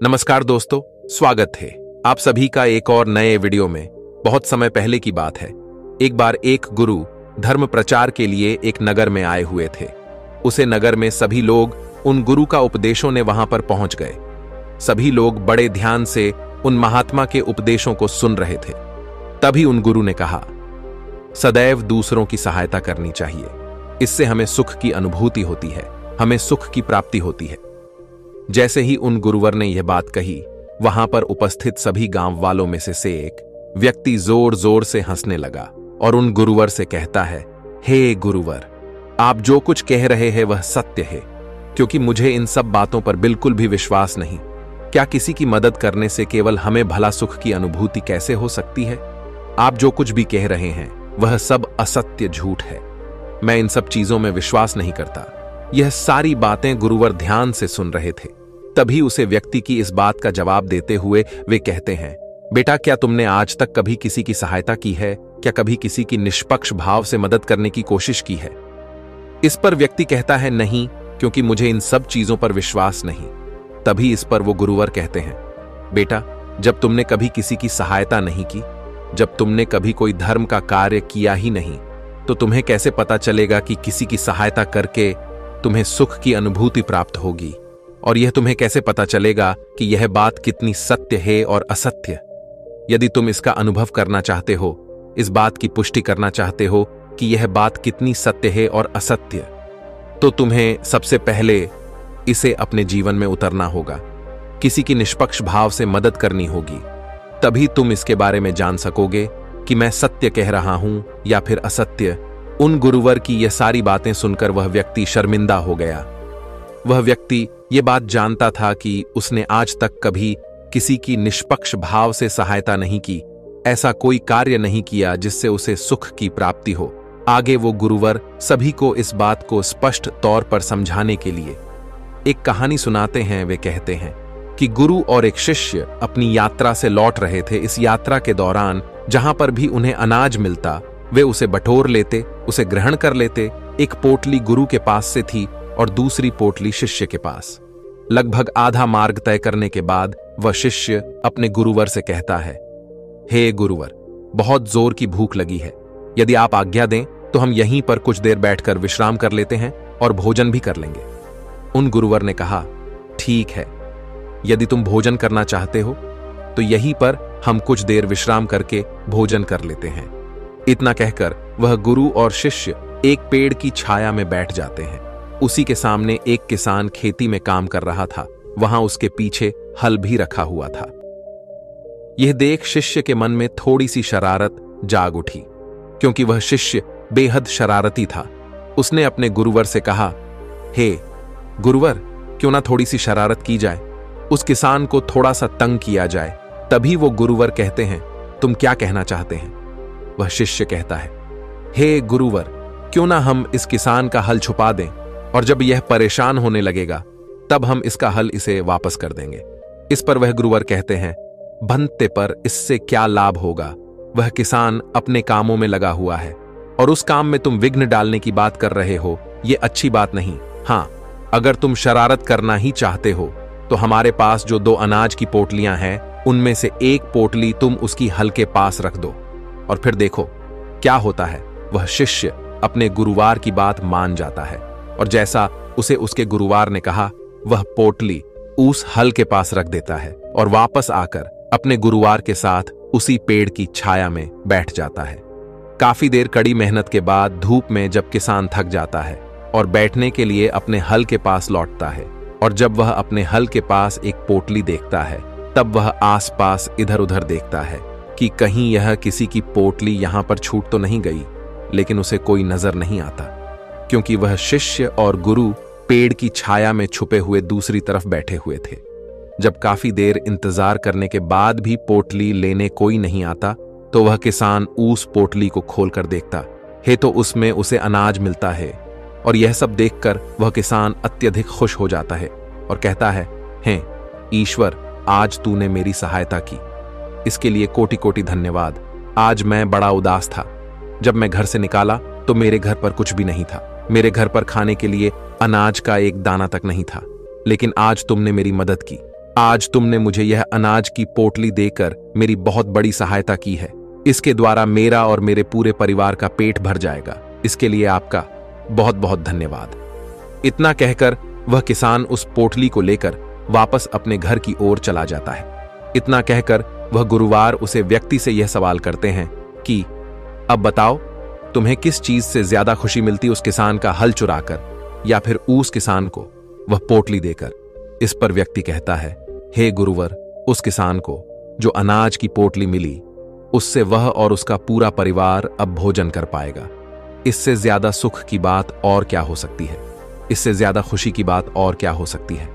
नमस्कार दोस्तों, स्वागत है आप सभी का एक और नए वीडियो में। बहुत समय पहले की बात है। एक बार एक गुरु धर्म प्रचार के लिए एक नगर में आए हुए थे। उसे नगर में सभी लोग उन गुरु का उपदेशों ने वहां पर पहुंच गए। सभी लोग बड़े ध्यान से उन महात्मा के उपदेशों को सुन रहे थे। तभी उन गुरु ने कहा, सदैव दूसरों की सहायता करनी चाहिए। इससे हमें सुख की अनुभूति होती है, हमें सुख की प्राप्ति होती है। जैसे ही उन गुरुवर ने यह बात कही, वहां पर उपस्थित सभी गांव वालों में से एक व्यक्ति जोर जोर से हंसने लगा और उन गुरुवर से कहता है, हे गुरुवर, आप जो कुछ कह रहे हैं वह सत्य है, क्योंकि मुझे इन सब बातों पर बिल्कुल भी विश्वास नहीं। क्या किसी की मदद करने से केवल हमें भला सुख की अनुभूति कैसे हो सकती है? आप जो कुछ भी कह रहे हैं वह सब असत्य, झूठ है। मैं इन सब चीजों में विश्वास नहीं करता। यह सारी बातें गुरुवर ध्यान से सुन रहे थे। तभी उसे व्यक्ति की इस बात का जवाब देते हुए वे कहते हैं, बेटा, क्या तुमने आज तक कभी किसी की सहायता की है? क्या कभी किसी की निष्पक्ष भाव से मदद करने की कोशिश की है? इस पर व्यक्ति कहता है, नहीं, क्योंकि मुझे इन सब चीजों पर विश्वास नहीं। तभी इस पर वो गुरुवर कहते हैं, बेटा, जब तुमने कभी किसी की सहायता नहीं की, जब तुमने कभी कोई धर्म का कार्य किया ही नहीं, तो तुम्हें कैसे पता चलेगा कि किसी की सहायता करके तुम्हें सुख की अनुभूति प्राप्त होगी? और यह तुम्हें कैसे पता चलेगा कि यह बात कितनी सत्य है और असत्य? यदि तुम इसका अनुभव करना चाहते हो, इस बात की पुष्टि करना चाहते हो कि यह बात कितनी सत्य है और असत्य, तो तुम्हें सबसे पहले इसे अपने जीवन में उतरना होगा। किसी की निष्पक्ष भाव से मदद करनी होगी। तभी तुम इसके बारे में जान सकोगे कि मैं सत्य कह रहा हूं या फिर असत्य। उन गुरुवर की यह सारी बातें सुनकर वह व्यक्ति शर्मिंदा हो गया। वह व्यक्ति ये बात जानता था कि उसने आज तक कभी किसी की निष्पक्ष भाव से सहायता नहीं की, ऐसा कोई कार्य नहीं किया जिससे उसे सुख की प्राप्ति हो। आगे वो गुरुवर सभी को इस बात को स्पष्ट तौर पर समझाने के लिए एक कहानी सुनाते हैं। वे कहते हैं कि गुरु और एक शिष्य अपनी यात्रा से लौट रहे थे। इस यात्रा के दौरान जहां पर भी उन्हें अनाज मिलता, वे उसे बटोर लेते, उसे ग्रहण कर लेते। एक पोटली गुरु के पास से थी और दूसरी पोटली शिष्य के पास। लगभग आधा मार्ग तय करने के बाद वह शिष्य अपने गुरुवर से कहता है, हे गुरुवर, बहुत जोर की भूख लगी है। यदि आप आज्ञा दें तो हम यहीं पर कुछ देर बैठकर विश्राम कर लेते हैं और भोजन भी कर लेंगे। उन गुरुवर ने कहा, ठीक है, यदि तुम भोजन करना चाहते हो तो यहीं पर हम कुछ देर विश्राम करके भोजन कर लेते हैं। इतना कहकर वह गुरु और शिष्य एक पेड़ की छाया में बैठ जाते हैं। उसी के सामने एक किसान खेती में काम कर रहा था। वहां उसके पीछे हल भी रखा हुआ था। यह देख शिष्य के मन में थोड़ी सी शरारत जाग उठी, क्योंकि वह शिष्य बेहद शरारती था। उसने अपने गुरुवर से कहा, हे गुरुवर, क्यों ना थोड़ी सी शरारत की जाए, उस किसान को थोड़ा सा तंग किया जाए। तभी वो गुरुवर कहते हैं, तुम क्या कहना चाहते हैं? वह शिष्य कहता है, हे गुरुवर, क्यों ना हम इस किसान का हल छुपा दें, और जब यह परेशान होने लगेगा तब हम इसका हल इसे वापस कर देंगे। इस पर वह गुरुवर कहते हैं, बनते पर इससे क्या लाभ होगा? वह किसान अपने कामों में लगा हुआ है और उस काम में तुम विघ्न डालने की बात कर रहे हो। यह अच्छी बात नहीं। हां, अगर तुम शरारत करना ही चाहते हो तो हमारे पास जो 2 अनाज की पोटलियां हैं, उनमें से एक पोटली तुम उसकी हल के पास रख दो और फिर देखो क्या होता है। वह शिष्य अपने गुरुवार की बात मान जाता है और जैसा उसे उसके गुरुवार ने कहा, वह पोटली उस हल के पास रख देता है और वापस आकर अपने गुरुवार के साथ उसी पेड़ की छाया में बैठ जाता है। काफी देर कड़ी मेहनत के बाद धूप में जब किसान थक जाता है और बैठने के लिए अपने हल के पास लौटता है, और जब वह अपने हल के पास एक पोटली देखता है, तब वह आसपास इधर उधर देखता है कि कहीं यह किसी की पोटली यहां पर छूट तो नहीं गई। लेकिन उसे कोई नजर नहीं आता, क्योंकि वह शिष्य और गुरु पेड़ की छाया में छुपे हुए दूसरी तरफ बैठे हुए थे। जब काफी देर इंतजार करने के बाद भी पोटली लेने कोई नहीं आता, तो वह किसान उस पोटली को खोलकर देखता है तो उसमें उसे अनाज मिलता है। और यह सब देखकर वह किसान अत्यधिक खुश हो जाता है और कहता है, हे ईश्वर, आज तूने मेरी सहायता की, इसके लिए कोटि कोटि धन्यवाद। आज मैं बड़ा उदास था। जब मैं घर से निकाला तो मेरे घर पर कुछ भी नहीं था। मेरे घर पर खाने के लिए अनाज का एक दाना तक नहीं था। लेकिन आज तुमने मेरी मदद की, आज तुमने मुझे यह अनाज की पोटली देकर मेरी बहुत बड़ी सहायता की है। इसके द्वारा मेरा और मेरे पूरे परिवार का पेट भर जाएगा। इसके लिए आपका बहुत बहुत धन्यवाद। इतना कहकर वह किसान उस पोटली को लेकर वापस अपने घर की ओर चला जाता है। इतना कहकर वह गुरुवार उसे व्यक्ति से यह सवाल करते हैं कि अब बताओ, तुम्हें किस चीज से ज्यादा खुशी मिलती, उस किसान का हल चुराकर या फिर उस किसान को वह पोटली देकर? इस पर व्यक्ति कहता है, हे गुरुवर, उस किसान को जो अनाज की पोटली मिली, उससे वह और उसका पूरा परिवार अब भोजन कर पाएगा। इससे ज्यादा सुख की बात और क्या हो सकती है? इससे ज्यादा खुशी की बात और क्या हो सकती है?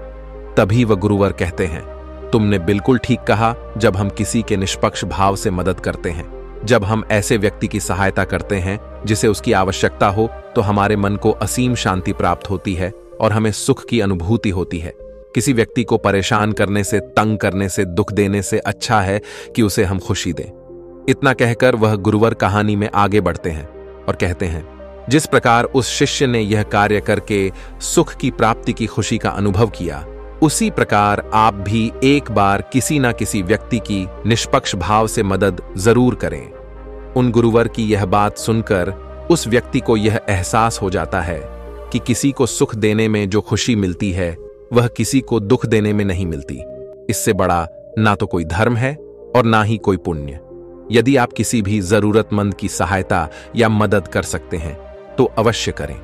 तभी वह गुरुवर कहते हैं, तुमने बिल्कुल ठीक कहा। जब हम किसी के निष्पक्ष भाव से मदद करते हैं, जब हम ऐसे व्यक्ति की सहायता करते हैं जिसे उसकी आवश्यकता हो, तो हमारे मन को असीम शांति प्राप्त होती है और हमें सुख की अनुभूति होती है। किसी व्यक्ति को परेशान करने से, तंग करने से, दुख देने से अच्छा है कि उसे हम खुशी दें। इतना कहकर वह गुरुवर कहानी में आगे बढ़ते हैं और कहते हैं, जिस प्रकार उस शिष्य ने यह कार्य करके सुख की प्राप्ति की खुशी का अनुभव किया, उसी प्रकार आप भी एक बार किसी ना किसी व्यक्ति की निष्पक्ष भाव से मदद जरूर करें। उन गुरुवर की यह बात सुनकर उस व्यक्ति को यह एहसास हो जाता है कि किसी को सुख देने में जो खुशी मिलती है, वह किसी को दुख देने में नहीं मिलती। इससे बड़ा ना तो कोई धर्म है और ना ही कोई पुण्य। यदि आप किसी भी जरूरतमंद की सहायता या मदद कर सकते हैं तो अवश्य करें,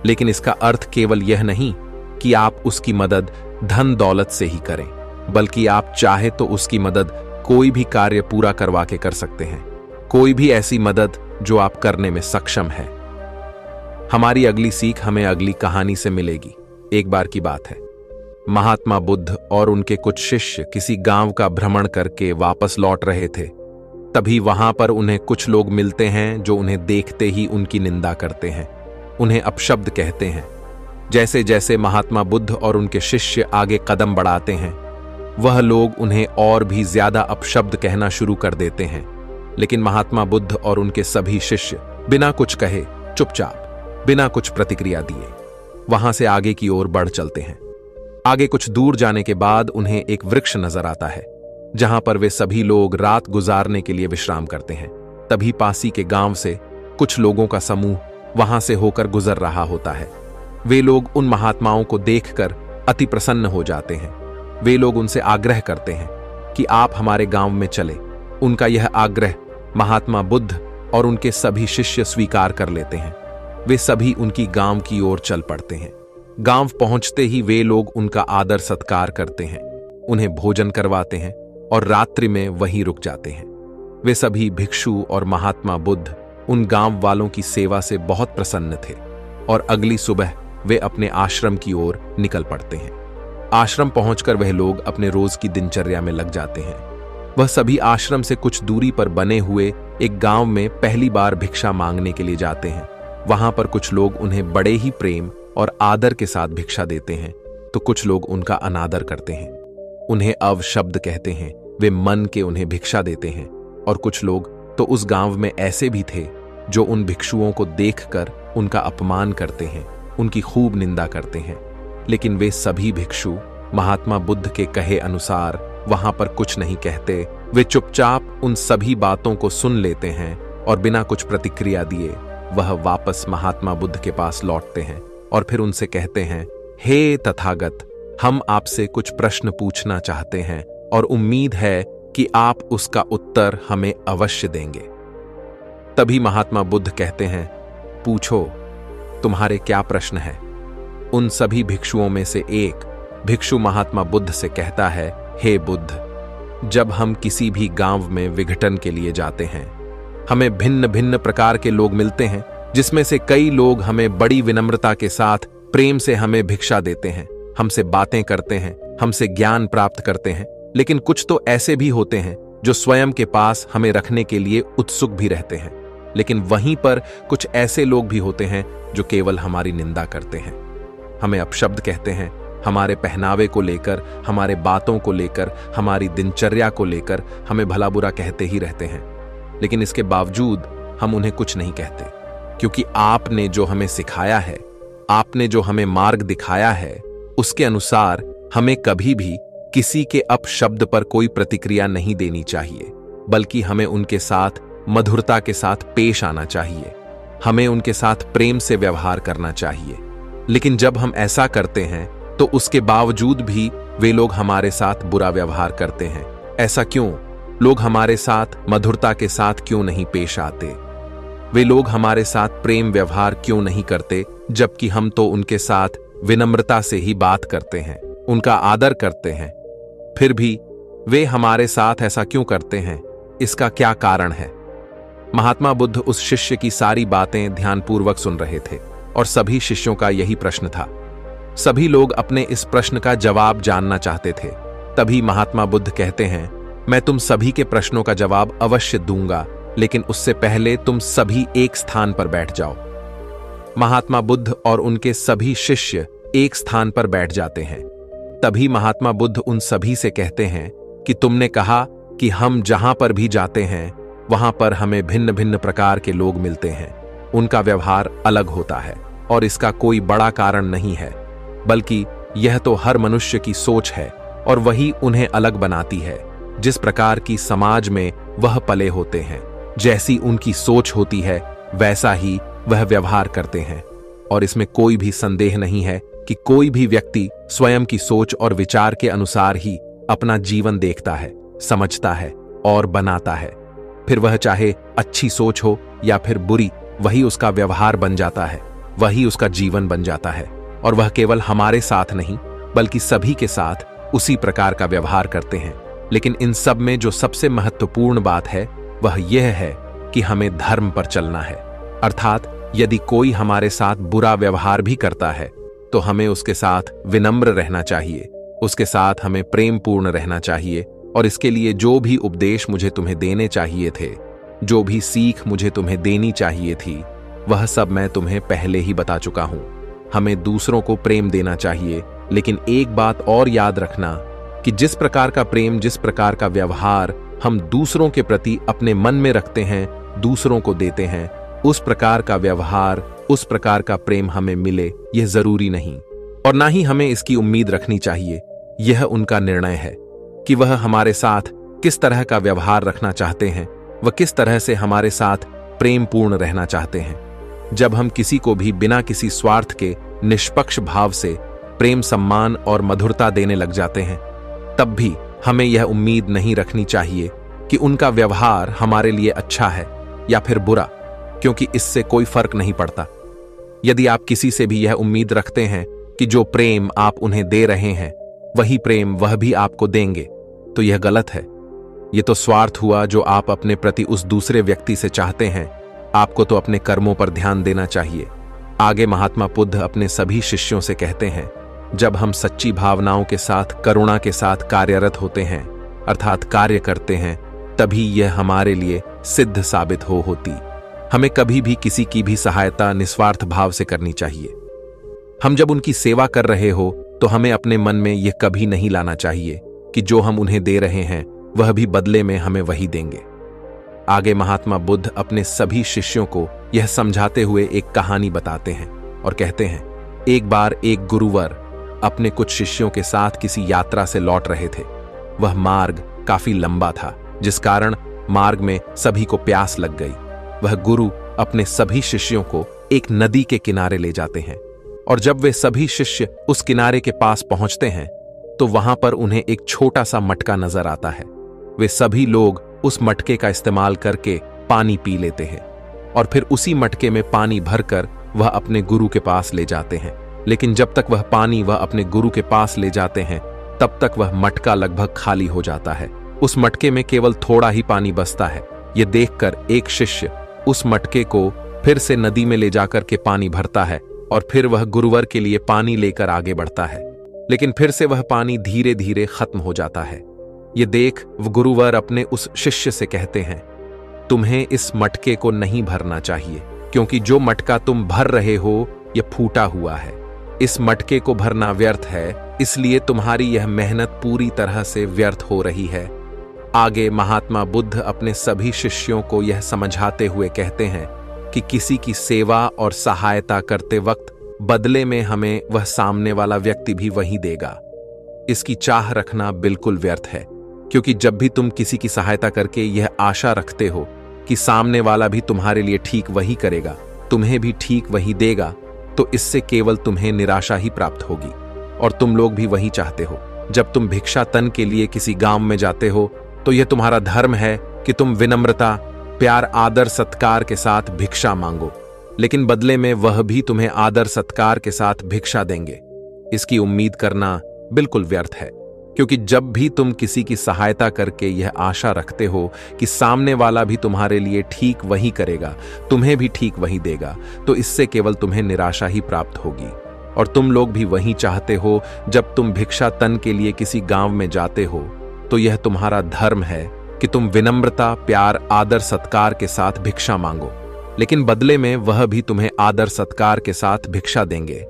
लेकिन इसका अर्थ केवल यह नहीं कि आप उसकी मदद धन दौलत से ही करें, बल्कि आप चाहे तो उसकी मदद कोई भी कार्य पूरा करवा के कर सकते हैं। कोई भी ऐसी मदद जो आप करने में सक्षम हैं। हमारी अगली सीख हमें अगली कहानी से मिलेगी। एक बार की बात है, महात्मा बुद्ध और उनके कुछ शिष्य किसी गांव का भ्रमण करके वापस लौट रहे थे। तभी वहां पर उन्हें कुछ लोग मिलते हैं जो उन्हें देखते ही उनकी निंदा करते हैं, उन्हें अपशब्द कहते हैं। जैसे जैसे महात्मा बुद्ध और उनके शिष्य आगे कदम बढ़ाते हैं, वह लोग उन्हें और भी ज्यादा अपशब्द कहना शुरू कर देते हैं। लेकिन महात्मा बुद्ध और उनके सभी शिष्य बिना कुछ कहे, चुपचाप, बिना कुछ प्रतिक्रिया दिए वहां से आगे की ओर बढ़ चलते हैं। आगे कुछ दूर जाने के बाद उन्हें एक वृक्ष नजर आता है, जहां पर वे सभी लोग रात गुजारने के लिए विश्राम करते हैं। तभी पासी के गांव से कुछ लोगों का समूह वहां से होकर गुजर रहा होता है। वे लोग उन महात्माओं को देखकर अति प्रसन्न हो जाते हैं। वे लोग उनसे आग्रह करते हैं कि आप हमारे गांव में चले। उनका यह आग्रह महात्मा बुद्ध और उनके सभी शिष्य स्वीकार कर लेते हैं। वे सभी उनकी गांव की ओर चल पड़ते हैं। गांव पहुंचते ही वे लोग उनका आदर सत्कार करते हैं, उन्हें भोजन करवाते हैं और रात्रि में वहीं रुक जाते हैं। वे सभी भिक्षु और महात्मा बुद्ध उन गांव वालों की सेवा से बहुत प्रसन्न थे और अगली सुबह वे अपने आश्रम की ओर निकल पड़ते हैं। आश्रम पहुंचकर वह लोग अपने रोज की दिनचर्या में लग जाते हैं। वह सभी आश्रम से कुछ दूरी पर बने हुए एक गांव में पहली बार भिक्षा मांगने के लिए जाते हैं। वहां पर कुछ लोग उन्हें बड़े ही प्रेम और आदर के साथ भिक्षा देते हैं, तो कुछ लोग उनका अनादर करते हैं, उन्हें अवशब्द कहते हैं। वे मन के उन्हें भिक्षा देते हैं। और कुछ लोग तो उस गांव में ऐसे भी थे जो उन भिक्षुओं को देखकर उनका अपमान करते हैं, उनकी खूब निंदा करते हैं। लेकिन वे सभी भिक्षु महात्मा बुद्ध के कहे अनुसार वहां पर कुछ नहीं कहते। वे चुपचाप उन सभी बातों को सुन लेते हैं और बिना कुछ प्रतिक्रिया दिए वह वापस महात्मा बुद्ध के पास लौटते हैं और फिर उनसे कहते हैं, हे तथागत, हम आपसे कुछ प्रश्न पूछना चाहते हैं और उम्मीद है कि आप उसका उत्तर हमें अवश्य देंगे। तभी महात्मा बुद्ध कहते हैं, पूछो, तुम्हारे क्या प्रश्न है? उन सभी भिक्षुओं में से एक भिक्षु महात्मा बुद्ध से कहता है, हे बुद्ध, जब हम किसी भी गांव में विघटन के लिए जाते हैं, हमें भिन्न भिन्न प्रकार के लोग मिलते हैं, जिसमें से कई लोग हमें बड़ी विनम्रता के साथ प्रेम से हमें भिक्षा देते हैं, हमसे बातें करते हैं, हमसे ज्ञान प्राप्त करते हैं। लेकिन कुछ तो ऐसे भी होते हैं जो स्वयं के पास हमें रखने के लिए उत्सुक भी रहते हैं। लेकिन वहीं पर कुछ ऐसे लोग भी होते हैं जो केवल हमारी निंदा करते हैं, हमें अपशब्द कहते हैं, हमारे पहनावे को लेकर, हमारे बातों को लेकर, हमारी दिनचर्या को लेकर हमें भला बुरा कहते ही रहते हैं। लेकिन इसके बावजूद हम उन्हें कुछ नहीं कहते, क्योंकि आपने जो हमें सिखाया है, आपने जो हमें मार्ग दिखाया है, उसके अनुसार हमें कभी भी किसी के अपशब्द पर कोई प्रतिक्रिया नहीं देनी चाहिए, बल्कि हमें उनके साथ मधुरता के साथ पेश आना चाहिए। हमें उनके साथ प्रेम से व्यवहार करना चाहिए। लेकिन जब हम ऐसा करते हैं तो उसके बावजूद भी वे लोग हमारे साथ बुरा व्यवहार करते हैं। ऐसा क्यों? लोग हमारे साथ मधुरता के साथ क्यों नहीं पेश आते? वे लोग हमारे साथ प्रेम व्यवहार क्यों नहीं करते, जबकि हम तो उनके साथ विनम्रता से ही बात करते हैं, उनका आदर करते हैं? फिर भी वे हमारे साथ ऐसा क्यों करते हैं? इसका क्या कारण है? महात्मा बुद्ध उस शिष्य की सारी बातें ध्यानपूर्वक सुन रहे थे और सभी शिष्यों का यही प्रश्न था। सभी लोग अपने इस प्रश्न का जवाब जानना चाहते थे। तभी महात्मा बुद्ध कहते हैं, मैं तुम सभी के प्रश्नों का जवाब अवश्य दूंगा, लेकिन उससे पहले तुम सभी एक स्थान पर बैठ जाओ। महात्मा बुद्ध और उनके सभी शिष्य एक स्थान पर बैठ जाते हैं। तभी महात्मा बुद्ध उन सभी से कहते हैं कि तुमने कहा कि हम जहां पर भी जाते हैं वहां पर हमें भिन्न भिन्न प्रकार के लोग मिलते हैं। उनका व्यवहार अलग होता है और इसका कोई बड़ा कारण नहीं है, बल्कि यह तो हर मनुष्य की सोच है और वही उन्हें अलग बनाती है। जिस प्रकार की समाज में वह पले होते हैं, जैसी उनकी सोच होती है, वैसा ही वह व्यवहार करते हैं। और इसमें कोई भी संदेह नहीं है कि कोई भी व्यक्ति स्वयं की सोच और विचार के अनुसार ही अपना जीवन देखता है, समझता है और बनाता है। फिर वह चाहे अच्छी सोच हो या फिर बुरी, वही उसका व्यवहार बन जाता है, वही उसका जीवन बन जाता है। और वह केवल हमारे साथ नहीं, बल्कि सभी के साथ उसी प्रकार का व्यवहार करते हैं। लेकिन इन सब में जो सबसे महत्वपूर्ण बात है वह यह है कि हमें धर्म पर चलना है। अर्थात यदि कोई हमारे साथ बुरा व्यवहार भी करता है तो हमें उसके साथ विनम्र रहना चाहिए, उसके साथ हमें प्रेम पूर्ण रहना चाहिए। और इसके लिए जो भी उपदेश मुझे तुम्हें देने चाहिए थे, जो भी सीख मुझे तुम्हें देनी चाहिए थी, वह सब मैं तुम्हें पहले ही बता चुका हूं। हमें दूसरों को प्रेम देना चाहिए, लेकिन एक बात और याद रखना कि जिस प्रकार का प्रेम, जिस प्रकार का व्यवहार हम दूसरों के प्रति अपने मन में रखते हैं, दूसरों को देते हैं, उस प्रकार का व्यवहार, उस प्रकार का प्रेम हमें मिले, यह जरूरी नहीं। और ना ही हमें इसकी उम्मीद रखनी चाहिए। यह उनका निर्णय है कि वह हमारे साथ किस तरह का व्यवहार रखना चाहते हैं, वह किस तरह से हमारे साथ प्रेम पूर्ण रहना चाहते हैं। जब हम किसी को भी बिना किसी स्वार्थ के निष्पक्ष भाव से प्रेम, सम्मान और मधुरता देने लग जाते हैं, तब भी हमें यह उम्मीद नहीं रखनी चाहिए कि उनका व्यवहार हमारे लिए अच्छा है या फिर बुरा, क्योंकि इससे कोई फर्क नहीं पड़ता। यदि आप किसी से भी यह उम्मीद रखते हैं कि जो प्रेम आप उन्हें दे रहे हैं वही प्रेम वह भी आपको देंगे, तो यह गलत है। यह तो स्वार्थ हुआ जो आप अपने प्रति उस दूसरे व्यक्ति से चाहते हैं। आपको तो अपने कर्मों पर ध्यान देना चाहिए। आगे महात्मा बुद्ध अपने सभी शिष्यों से कहते हैं, जब हम सच्ची भावनाओं के साथ, करुणा के साथ कार्यरत होते हैं, अर्थात कार्य करते हैं, तभी यह हमारे लिए सिद्ध साबित होती। हमें कभी भी किसी की भी सहायता निस्वार्थ भाव से करनी चाहिए। हम जब उनकी सेवा कर रहे हो तो हमें अपने मन में यह कभी नहीं लाना चाहिए कि जो हम उन्हें दे रहे हैं वह भी बदले में हमें वही देंगे। आगे महात्मा बुद्ध अपने सभी शिष्यों को यह समझाते हुए एक कहानी बताते हैं और कहते हैं, एक बार एक गुरुवर अपने कुछ शिष्यों के साथ किसी यात्रा से लौट रहे थे। वह मार्ग काफी लंबा था, जिस कारण मार्ग में सभी को प्यास लग गई। वह गुरु अपने सभी शिष्यों को एक नदी के किनारे ले जाते हैं और जब वे सभी शिष्य उस किनारे के पास पहुंचते हैं तो वहां पर उन्हें एक छोटा सा मटका नजर आता है। वे सभी लोग उस मटके का इस्तेमाल करके पानी पी लेते हैं और फिर उसी मटके में पानी भरकर वह अपने गुरु के पास ले जाते हैं। लेकिन जब तक वह पानी वह अपने गुरु के पास ले जाते हैं तब तक वह मटका लगभग खाली हो जाता है। उस मटके में केवल थोड़ा ही पानी बचता है। यह देखकर एक शिष्य उस मटके को फिर से नदी में ले जाकर के पानी भरता है और फिर वह गुरुवर के लिए पानी लेकर आगे बढ़ता है, लेकिन फिर से वह पानी धीरे धीरे खत्म हो जाता है। ये देख वह गुरुवर अपने उस शिष्य से कहते हैं, तुम्हें इस मटके को नहीं भरना चाहिए, क्योंकि जो मटका तुम भर रहे हो यह फूटा हुआ है। इस मटके को भरना व्यर्थ है, इसलिए तुम्हारी यह मेहनत पूरी तरह से व्यर्थ हो रही है। आगे महात्मा बुद्ध अपने सभी शिष्यों को यह समझाते हुए कहते हैं कि किसी की सेवा और सहायता करते वक्त बदले में हमें वह सामने वाला व्यक्ति भी वही देगा। इसकी चाह रखना बिल्कुल व्यर्थ है, क्योंकि जब भी तुम किसी की सहायता करके यह आशा रखते हो कि सामने वाला भी तुम्हारे लिए ठीक वही करेगा, तुम्हें भी ठीक वही देगा, तो इससे केवल तुम्हें निराशा ही प्राप्त होगी। और तुम लोग भी वही चाहते हो। जब तुम भिक्षाटन के लिए किसी गांव में जाते हो तो यह तुम्हारा धर्म है कि तुम विनम्रता, प्यार, आदर सत्कार के साथ भिक्षा मांगो, लेकिन बदले में वह भी तुम्हें आदर सत्कार के साथ भिक्षा देंगे। इसकी उम्मीद करना बिल्कुल व्यर्थ है, क्योंकि जब भी तुम किसी की सहायता करके यह आशा रखते हो कि सामने वाला भी तुम्हारे लिए ठीक वही करेगा, तुम्हें भी ठीक वही देगा, तो इससे केवल तुम्हें निराशा ही प्राप्त होगी। और तुम लोग भी वही चाहते हो। जब तुम भिक्षाटन के लिए किसी गांव में जाते हो तो यह तुम्हारा धर्म है कि तुम विनम्रता, प्यार, आदर सत्कार के साथ भिक्षा मांगो, लेकिन बदले में वह भी तुम्हें आदर सत्कार के साथ भिक्षा देंगे।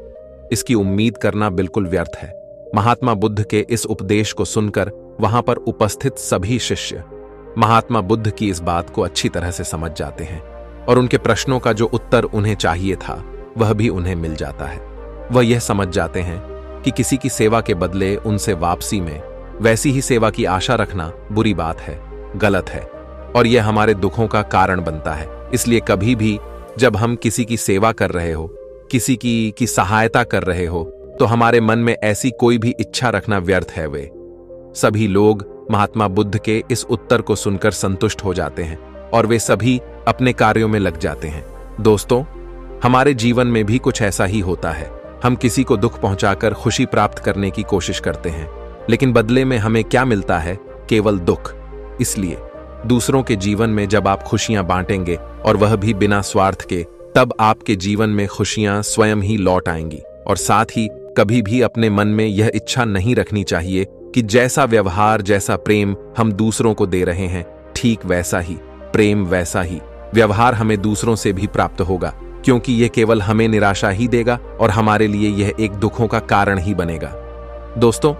इसकी उम्मीद करना बिल्कुल व्यर्थ है। महात्मा बुद्ध के इस उपदेश को सुनकर वहां पर उपस्थित सभी शिष्य महात्मा बुद्ध की इस बात को अच्छी तरह से समझ जाते हैं और उनके प्रश्नों का जो उत्तर उन्हें चाहिए था वह भी उन्हें मिल जाता है। वह यह समझ जाते हैं कि किसी की सेवा के बदले उनसे वापसी में वैसी ही सेवा की आशा रखना बुरी बात है, गलत है, और यह हमारे दुखों का कारण बनता है। इसलिए कभी भी जब हम किसी की सेवा कर रहे हो, किसी की सहायता कर रहे हो, तो हमारे मन में ऐसी कोई भी इच्छा रखना व्यर्थ है। वे सभी लोग महात्मा बुद्ध के इस उत्तर को सुनकर संतुष्ट हो जाते हैं और वे सभी अपने कार्यों में लग जाते हैं। दोस्तों, हमारे जीवन में भी कुछ ऐसा ही होता है। हम किसी को दुख पहुंचाकर खुशी प्राप्त करने की कोशिश करते हैं, लेकिन बदले में हमें क्या मिलता है? केवल दुख। इसलिए दूसरों के जीवन में जब आप खुशियां बांटेंगे और वह भी बिना स्वार्थ के, तब आपके जीवन में खुशियां स्वयं ही लौट आएंगी। और साथ ही कभी भी अपने मन में यह इच्छा नहीं रखनी चाहिए कि जैसा व्यवहार, जैसा प्रेम हम दूसरों को दे रहे हैं, ठीक वैसा ही प्रेम, वैसा ही व्यवहार हमें दूसरों से भी प्राप्त होगा, क्योंकि यह केवल हमें निराशा ही देगा और हमारे लिए यह एक दुखों का कारण ही बनेगा। दोस्तों,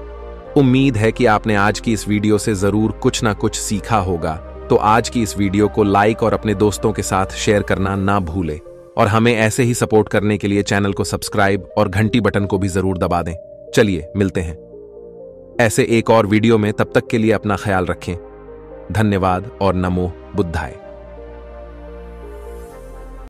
उम्मीद है कि आपने आज की इस वीडियो से जरूर कुछ ना कुछ सीखा होगा। तो आज की इस वीडियो को लाइक और अपने दोस्तों के साथ शेयर करना ना भूलें, और हमें ऐसे ही सपोर्ट करने के लिए चैनल को सब्सक्राइब और घंटी बटन को भी जरूर दबा दें। चलिए मिलते हैं ऐसे एक और वीडियो में। तब तक के लिए अपना ख्याल रखें। धन्यवाद और नमो बुद्धाय।